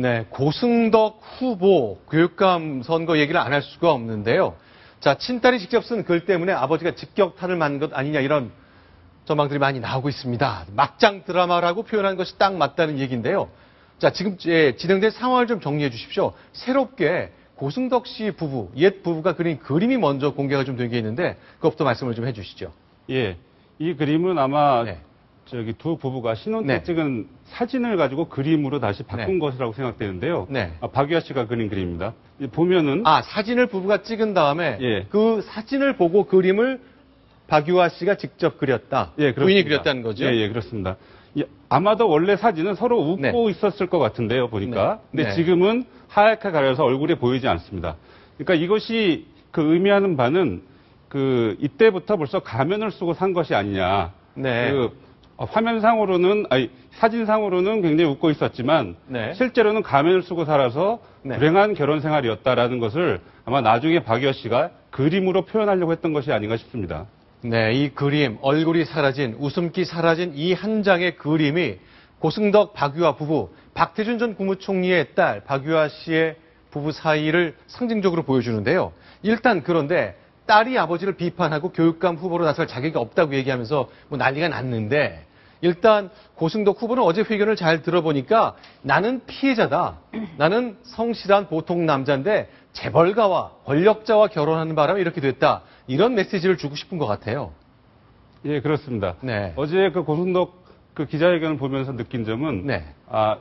네, 고승덕 후보 교육감 선거 얘기를 안 할 수가 없는데요. 자, 친딸이 직접 쓴 글 때문에 아버지가 직격탄을 맞은 것 아니냐 이런 전망들이 많이 나오고 있습니다. 막장 드라마라고 표현한 것이 딱 맞다는 얘기인데요. 자, 지금 진행된 상황을 좀 정리해 주십시오. 새롭게 고승덕 씨 부부, 옛 부부가 그린 그림이 먼저 공개가 좀 된 게 있는데 그것부터 말씀을 좀 해주시죠. 예, 이 그림은 아마 네. 저기 두 부부가 신혼 때 네. 찍은 사진을 가지고 그림으로 다시 바꾼 네. 것이라고 생각되는데요. 네. 박유아 씨가 그린 그림입니다. 보면은 사진을 부부가 찍은 다음에 예. 그 사진을 보고 그림을 박유아 씨가 직접 그렸다. 예, 그렇습니다. 부인이 그렸다는 거죠? 예, 그렇습니다. 아마도 원래 사진은 서로 웃고 네. 있었을 것 같은데요, 보니까. 네. 근데 네. 지금은 하얗게 가려서 얼굴이 보이지 않습니다. 그러니까 이것이 그 의미하는 바는 이때부터 벌써 가면을 쓰고 산 것이 아니냐. 네. 화면상으로는, 사진상으로는 굉장히 웃고 있었지만, 네. 실제로는 가면을 쓰고 살아서 네. 불행한 결혼 생활이었다라는 것을 아마 나중에 박유아 씨가 그림으로 표현하려고 했던 것이 아닌가 싶습니다. 네, 이 그림, 얼굴이 사라진, 웃음기 사라진 이 한 장의 그림이 고승덕 박유아 부부, 박태준 전 국무총리의 딸 박유아 씨의 부부 사이를 상징적으로 보여주는데요. 일단 그런데 딸이 아버지를 비판하고 교육감 후보로 나설 자격이 없다고 얘기하면서 뭐 난리가 났는데 일단 고승덕 후보는 어제 회견을 잘 들어보니까 나는 피해자다. 나는 성실한 보통 남자인데 재벌가와 권력자와 결혼하는 바람에 이렇게 됐다. 이런 메시지를 주고 싶은 것 같아요. 예, 그렇습니다. 네. 어제 그 고승덕 그 기자회견을 보면서 느낀 점은 네.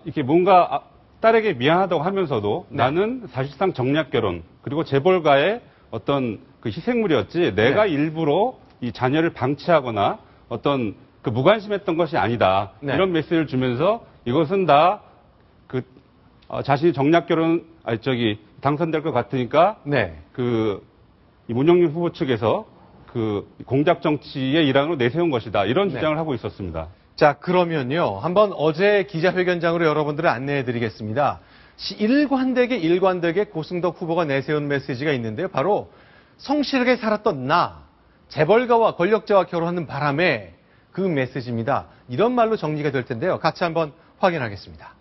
이렇게 뭔가 딸에게 미안하다고 하면서도 네. 나는 사실상 정략 결혼 그리고 재벌가의 어떤 그 희생물이었지 내가 네. 일부러 이 자녀를 방치하거나 어떤 그 무관심했던 것이 아니다. 네. 이런 메시지를 주면서 이것은 다 자신이 정략 결혼 당선될 것 같으니까 네. 이 문영민 후보 측에서 공작 정치의 일환으로 내세운 것이다. 이런 네. 주장을 하고 있었습니다. 자, 그러면요. 한번 어제 기자회견장으로 여러분들을 안내해 드리겠습니다. 일관되게 고승덕 후보가 내세운 메시지가 있는데요. 바로 성실하게 살았던 나, 재벌가와 권력자와 결혼하는 바람에 그 메시지입니다. 이런 말로 정리가 될 텐데요. 같이 한번 확인하겠습니다.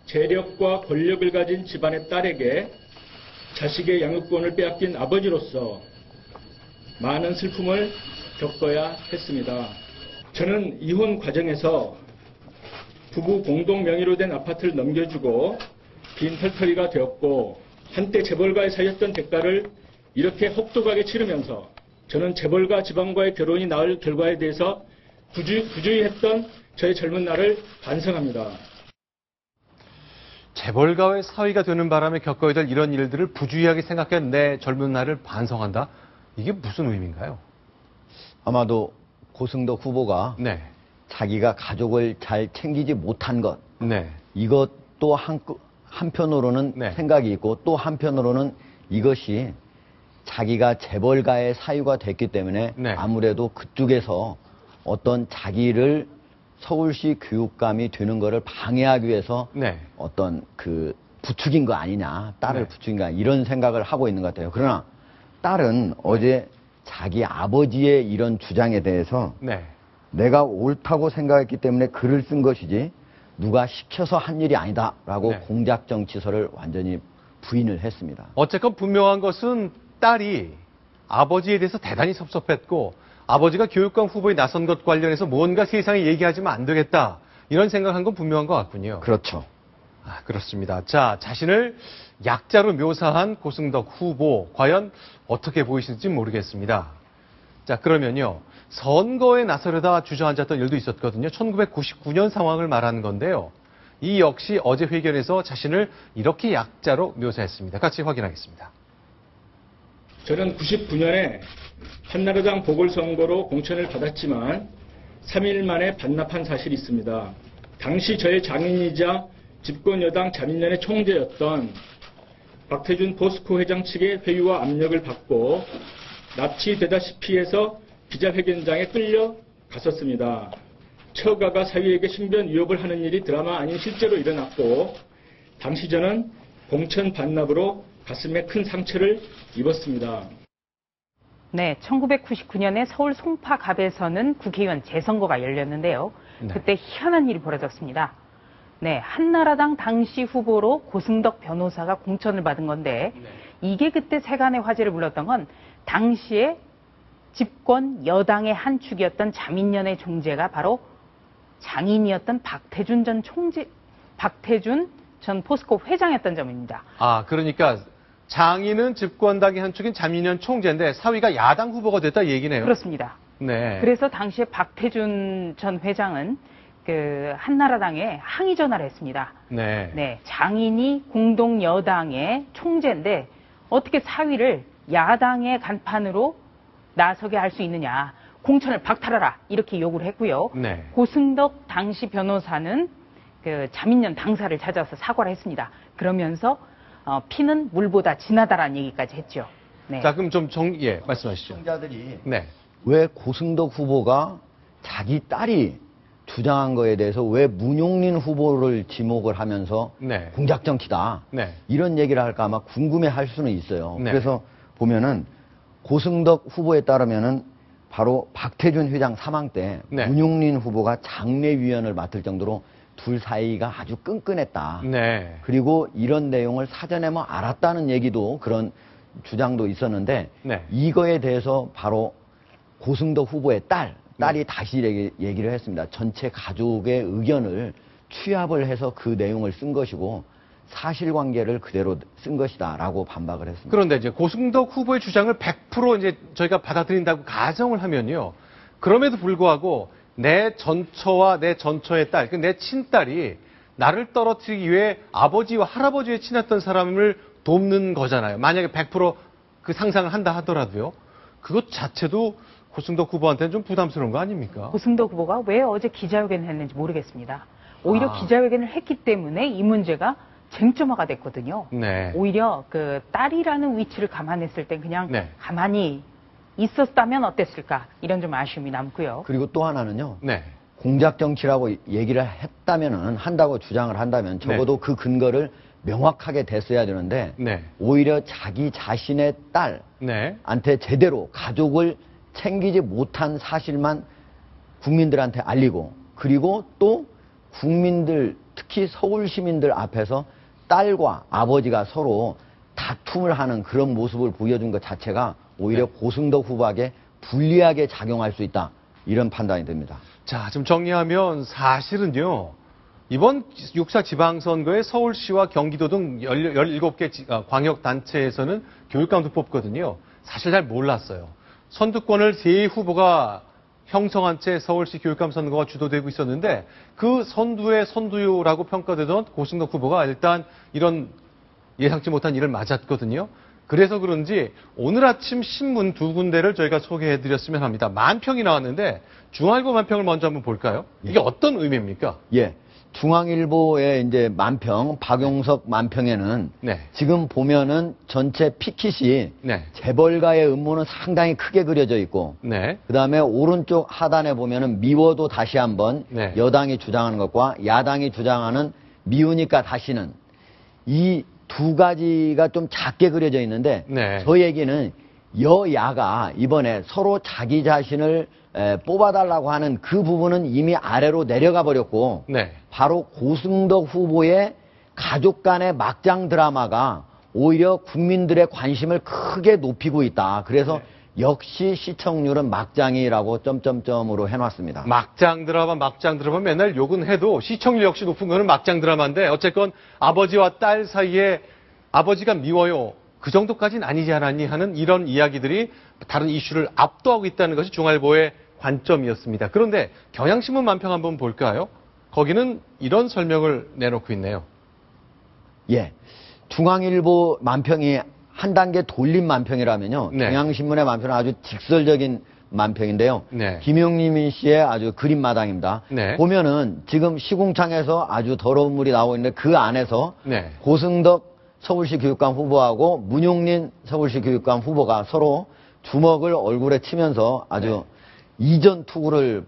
재력과 권력을 가진 집안의 딸에게 자식의 양육권을 빼앗긴 아버지로서 많은 슬픔을 겪어야 했습니다. 저는 이혼 과정에서 부부 공동 명의로 된 아파트를 넘겨주고 빈 털터리가 되었고 한때 재벌가에 사였던 대가를 이렇게 혹독하게 치르면서 저는 재벌가 지방과의 결혼이 나을 결과에 대해서 부주의했던 저의 젊은 날을 반성합니다. 재벌가의 사위가 되는 바람에 겪어야 될 이런 일들을 부주의하게 생각한 내 젊은 날을 반성한다? 이게 무슨 의미인가요? 아마도 고승덕 후보가 네. 자기가 가족을 잘 챙기지 못한 것, 네. 이것도 한편으로는 네. 생각이 있고 또 한편으로는 이것이 자기가 재벌가의 사유가 됐기 때문에 네. 아무래도 그쪽에서 어떤 자기를 서울시 교육감이 되는 것을 방해하기 위해서 네. 어떤 부추긴 거 아니냐, 딸을 네. 부추긴 거 아니냐, 이런 생각을 하고 있는 것 같아요. 그러나 딸은 어제 자기 아버지의 이런 주장에 대해서 네. 내가 옳다고 생각했기 때문에 글을 쓴 것이지 누가 시켜서 한 일이 아니다라고 네. 공작정치서를 완전히 부인을 했습니다. 어쨌건 분명한 것은 딸이 아버지에 대해서 대단히 섭섭했고 아버지가 교육감 후보에 나선 것 관련해서 뭔가 세상에 얘기하지만 안 되겠다. 이런 생각한 건 분명한 것 같군요. 그렇죠. 그렇습니다. 자, 자신을 약자로 묘사한 고승덕 후보 과연 어떻게 보이실지 모르겠습니다. 자, 그러면요. 선거에 나서려다 주저앉았던 일도 있었거든요. 1999년 상황을 말하는 건데요. 이 역시 어제 회견에서 자신을 이렇게 약자로 묘사했습니다. 같이 확인하겠습니다. 저는 99년에 한나라당 보궐선거로 공천을 받았지만 3일 만에 반납한 사실이 있습니다. 당시 저의 장인이자 집권여당 자민련의 총재였던 박태준 포스코 회장 측의 회유와 압력을 받고 납치되다시피 해서 기자회견장에 끌려갔었습니다. 처가가 사위에게 신변 위협을 하는 일이 드라마 아닌 실제로 일어났고 당시 저는 공천 반납으로 가슴에 큰 상처를 입었습니다. 네, 1999년에 서울 송파갑에서는 국회의원 재선거가 열렸는데요. 네. 그때 희한한 일이 벌어졌습니다. 네, 한나라당 당시 후보로 고승덕 변호사가 공천을 받은 건데 이게 그때 세간의 화제를 불렀던 건 당시에 집권 여당의 한 축이었던 자민련의 존재가 바로 장인이었던 박태준 전 포스코 회장이었던 점입니다. 아, 그러니까 장인은 집권당의 한 축인 자민련 총재인데 사위가 야당 후보가 됐다 이 얘기네요. 그렇습니다. 네. 그래서 당시에 박태준 전 회장은 그 한나라당에 항의 전화를 했습니다. 네. 네, 장인이 공동 여당의 총재인데 어떻게 사위를 야당의 간판으로 나서게 할 수 있느냐? 공천을 박탈하라 이렇게 요구를 했고요. 네. 고승덕 당시 변호사는 그 자민련 당사를 찾아서 사과를 했습니다. 그러면서 피는 물보다 진하다라는 얘기까지 했죠. 네. 자, 그럼 좀 말씀하시죠. 시청자들이 네. 왜 고승덕 후보가 자기 딸이 주장한 거에 대해서 왜 문용린 후보를 지목을 하면서 네. 공작정치다 네. 이런 얘기를 할까 아마 궁금해할 수는 있어요. 네. 그래서 보면은 고승덕 후보에 따르면은 바로 박태준 회장 사망 때 네. 문용린 후보가 장례위원을 맡을 정도로 둘 사이가 아주 끈끈했다. 네. 그리고 이런 내용을 사전에 뭐 알았다는 얘기도 그런 주장도 있었는데 네. 이거에 대해서 바로 고승덕 후보의 딸이 네. 다시 얘기를 했습니다. 전체 가족의 의견을 취합을 해서 그 내용을 쓴 것이고 사실관계를 그대로 쓴 것이다라고 반박을 했습니다. 그런데 이제 고승덕 후보의 주장을 100% 이제 저희가 받아들인다고 가정을 하면요. 그럼에도 불구하고 내 전처와 내 전처의 딸, 내 친딸이 나를 떨어뜨리기 위해 아버지와 할아버지에 친했던 사람을 돕는 거잖아요. 만약에 100% 상상을 한다 하더라도요. 그것 자체도 고승덕 후보한테는 좀 부담스러운 거 아닙니까? 고승덕 후보가 왜 어제 기자회견을 했는지 모르겠습니다. 오히려 기자회견을 했기 때문에 이 문제가 쟁점화가 됐거든요. 네. 오히려 그 딸이라는 위치를 감안했을 때 그냥 네. 가만히 있었다면 어땠을까 이런 좀 아쉬움이 남고요. 그리고 또 하나는요. 네. 공작정치라고 얘기를 한다고 주장을 한다면 적어도 그 근거를 명확하게 댔어야 되는데 네. 오히려 자기 자신의 네. 딸한테 제대로 가족을 챙기지 못한 사실만 국민들한테 알리고 그리고 또 국민들 특히 서울 시민들 앞에서 딸과 아버지가 서로 다툼을 하는 그런 모습을 보여준 것 자체가 오히려 고승덕 후보에게 불리하게 작용할 수 있다. 이런 판단이 듭니다. 자, 좀 정리하면 사실은요. 이번 6.4 지방선거에 서울시와 경기도 등 17개 광역단체에서는 교육감도 뽑거든요. 사실 잘 몰랐어요. 선두권을 세 후보가 형성한 채 서울시 교육감 선거가 주도되고 있었는데 그 선두의 선두라고 평가되던 고승덕 후보가 일단 이런 예상치 못한 일을 맞았거든요. 그래서 그런지 오늘 아침 신문 두 군데를 저희가 소개해드렸으면 합니다. 만평이 나왔는데 중앙일보 만평을 먼저 한번 볼까요? 이게 어떤 의미입니까? 예. 중앙일보의 이제 만평, 박용석 만평에는 네. 지금 보면은 전체 피켓이 네. 재벌가의 음모는 상당히 크게 그려져 있고 네. 그 다음에 오른쪽 하단에 보면은 미워도 다시 한번 네. 여당이 주장하는 것과 야당이 주장하는 미우니까 다시는 이 두 가지가 좀 작게 그려져 있는데 네. 저 얘기는 여야가 이번에 서로 자기 자신을 뽑아달라고 하는 그 부분은 이미 아래로 내려가 버렸고 네. 바로 고승덕 후보의 가족 간의 막장 드라마가 오히려 국민들의 관심을 크게 높이고 있다. 그래서 역시 시청률은 막장이라고 점점점으로 해놨습니다. 막장 드라마 맨날 욕은 해도 시청률 역시 높은 거는 막장 드라마인데 어쨌건 아버지와 딸 사이에 아버지가 미워요. 그 정도까지는 아니지 않았니 하는 이런 이야기들이 다른 이슈를 압도하고 있다는 것이 중앙일보의 관점이었습니다. 그런데 경향신문 만평 한번 볼까요? 거기는 이런 설명을 내놓고 있네요. 예. 중앙일보 만평이 한 단계 돌린 만평이라면요. 네. 경향신문의 만평은 아주 직설적인 만평인데요. 네. 김용림 씨의 아주 그림마당입니다. 네. 보면은 지금 시궁창에서 아주 더러운 물이 나오고 있는데 그 안에서 네. 고승덕 서울시 교육감 후보하고 문용린 서울시 교육감 후보가 서로 주먹을 얼굴에 치면서 아주 이전 투구를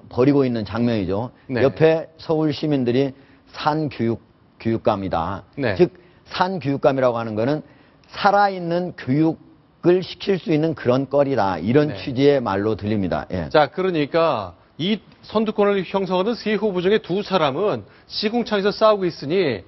벌이고 있는 장면이죠. 네. 옆에 서울 시민들이 산교육감이다. 네. 즉 산교육감이라고 하는 거는 살아있는 교육을 시킬 수 있는 그런 거리다. 이런 네. 취지의 말로 들립니다. 예. 자, 그러니까 이 선두권을 형성하는 세 후보 중에 두 사람은 시궁창에서 싸우고 있으니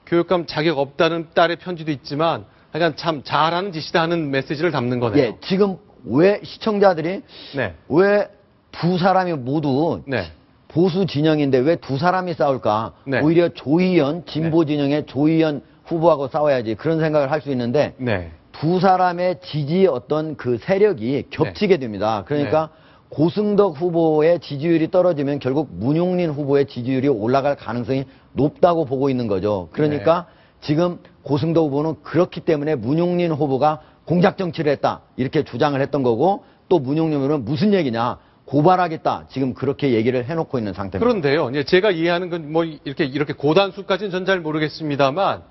교육감 자격 없다는 딸의 편지도 있지만 약간 참 잘하는 짓이다 하는 메시지를 담는 거네요. 예, 지금 왜 시청자들이 네. 왜 두 사람이 모두 네. 보수 진영인데 왜 두 사람이 싸울까? 네. 오히려 조희연 진보 진영의 조희연 후보하고 싸워야지 그런 생각을 할 수 있는데 네. 두 사람의 지지 어떤 그 세력이 겹치게 됩니다. 그러니까 고승덕 후보의 지지율이 떨어지면 결국 문용린 후보의 지지율이 올라갈 가능성이 높다고 보고 있는 거죠. 그러니까 지금 고승덕 후보는 그렇기 때문에 문용린 후보가 공작 정치를 했다 이렇게 주장을 했던 거고 또 문용린 후보는 무슨 얘기냐 고발하겠다 지금 그렇게 얘기를 해놓고 있는 상태입니다. 그런데요, 이제 제가 이해하는 건 뭐 이렇게 고단수까지는 전 잘 모르겠습니다만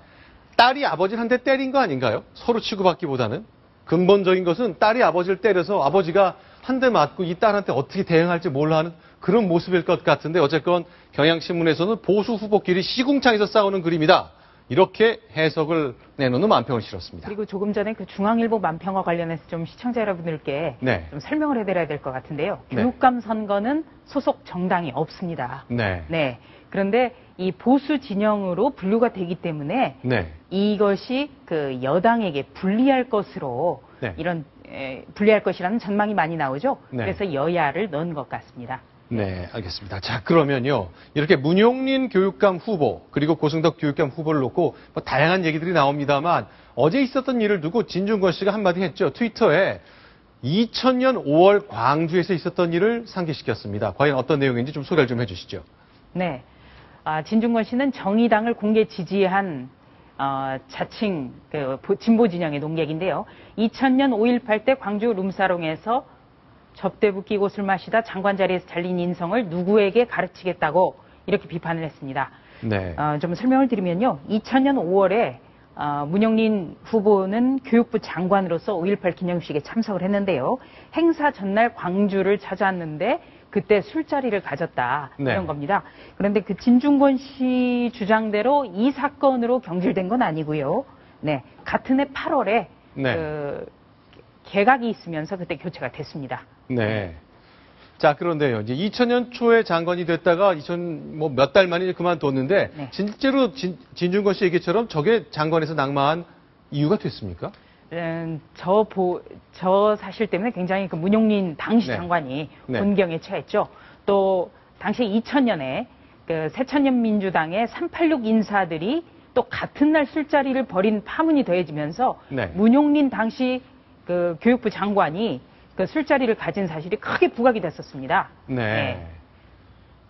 딸이 아버지를 한 대 때린 거 아닌가요? 서로 치고받기보다는 근본적인 것은 딸이 아버지를 때려서 아버지가 한 대 맞고 이 딸한테 어떻게 대응할지 몰라 하는 그런 모습일 것 같은데 어쨌건 경향신문에서는 보수 후보끼리 시궁창에서 싸우는 그림이다. 이렇게 해석을 내놓는 만평을 실었습니다. 그리고 조금 전에 그 중앙일보 만평과 관련해서 좀 시청자 여러분들께 네. 좀 설명을 해드려야 될 것 같은데요. 네. 교육감 선거는 소속 정당이 없습니다. 네. 네. 그런데 이 보수 진영으로 분류가 되기 때문에 네. 이것이 그 여당에게 불리할 것으로 네. 불리할 것이라는 전망이 많이 나오죠. 네. 그래서 여야를 넣은 것 같습니다. 네, 알겠습니다. 자, 그러면요. 이렇게 문용린 교육감 후보, 그리고 고승덕 교육감 후보를 놓고 뭐 다양한 얘기들이 나옵니다만 어제 있었던 일을 두고 진중권 씨가 한마디 했죠. 트위터에 2000년 5월 광주에서 있었던 일을 상기시켰습니다. 과연 어떤 내용인지 좀 소개를 좀 해주시죠. 네. 진중권 씨는 정의당을 공개 지지한 자칭 진보 진영의 농객인데요. 2000년 5.18 때 광주 룸사롱에서 접대부 끼고 술 마시다 장관 자리에서 잘린 인성을 누구에게 가르치겠다고 이렇게 비판을 했습니다. 네. 좀 설명을 드리면요. 2000년 5월에 문용린 후보는 교육부 장관으로서 5.18 기념식에 참석을 했는데요. 행사 전날 광주를 찾아왔는데 그때 술자리를 가졌다 네. 이런 겁니다. 그런데 그 진중권 씨 주장대로 이 사건으로 경질된 건 아니고요. 네, 같은 해 8월에 네. 개각이 있으면서 그때 교체가 됐습니다. 네. 자, 그런데요. 이제 2000년 초에 장관이 됐다가 몇 달 만에 그만뒀는데 네. 실제로 진중권 씨 얘기처럼 저게 장관에서 낙마한 이유가 됐습니까? 저 사실 때문에 굉장히 그 문용린 당시 네. 장관이 네. 곤경에 처했죠. 또 당시 2000년에 그 새천년 민주당의 386 인사들이 또 같은 날 술자리를 벌인 파문이 더해지면서 네. 문용린 당시 그 교육부 장관이 그 술자리를 가진 사실이 크게 부각이 됐었습니다. 네.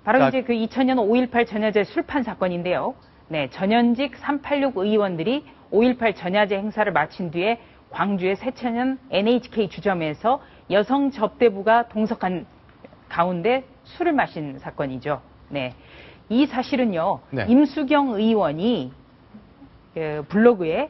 바로 자, 이제 그 2000년 5.18 전야제 술판 사건인데요. 네, 전현직 386 의원들이 5.18 전야제 행사를 마친 뒤에 광주의 새천년 NHK 주점에서 여성 접대부가 동석한 가운데 술을 마신 사건이죠. 네. 이 사실은요, 네. 임수경 의원이 그 블로그에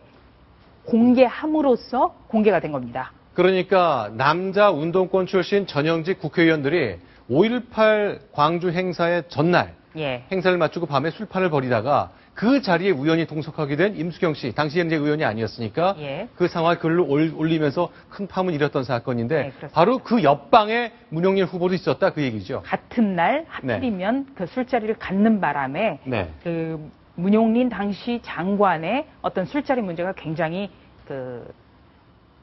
공개함으로써 공개가 된 겁니다. 그러니까 남자 운동권 출신 전형직 국회의원들이 5.18 광주 행사의 전날 예. 행사를 마치고 밤에 술판을 벌이다가 그 자리에 우연히 동석하게 된 임수경 씨, 당시에는 이제 의원이 아니었으니까 예. 그 상황을 글로 올리면서 큰 파문이 일었던 사건인데 네, 그렇습니다. 바로 그 옆방에 문용린 후보도 있었다 그 얘기죠. 같은 날 하필이면 그 술자리를 갖는 바람에 네. 그 문용린 당시 장관의 어떤 술자리 문제가 굉장히 그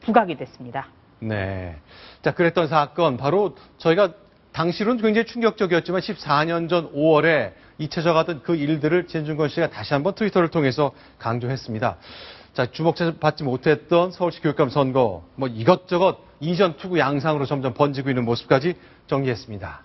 부각이 됐습니다. 네. 자, 그랬던 사건 바로 저희가 당시로는 굉장히 충격적이었지만 14년 전 5월에 잊혀져가던 그 일들을 진중권 씨가 다시 한번 트위터를 통해서 강조했습니다. 자, 주목받지 못했던 서울시 교육감 선거, 뭐 이것저것 이전 투구 양상으로 점점 번지고 있는 모습까지 정리했습니다.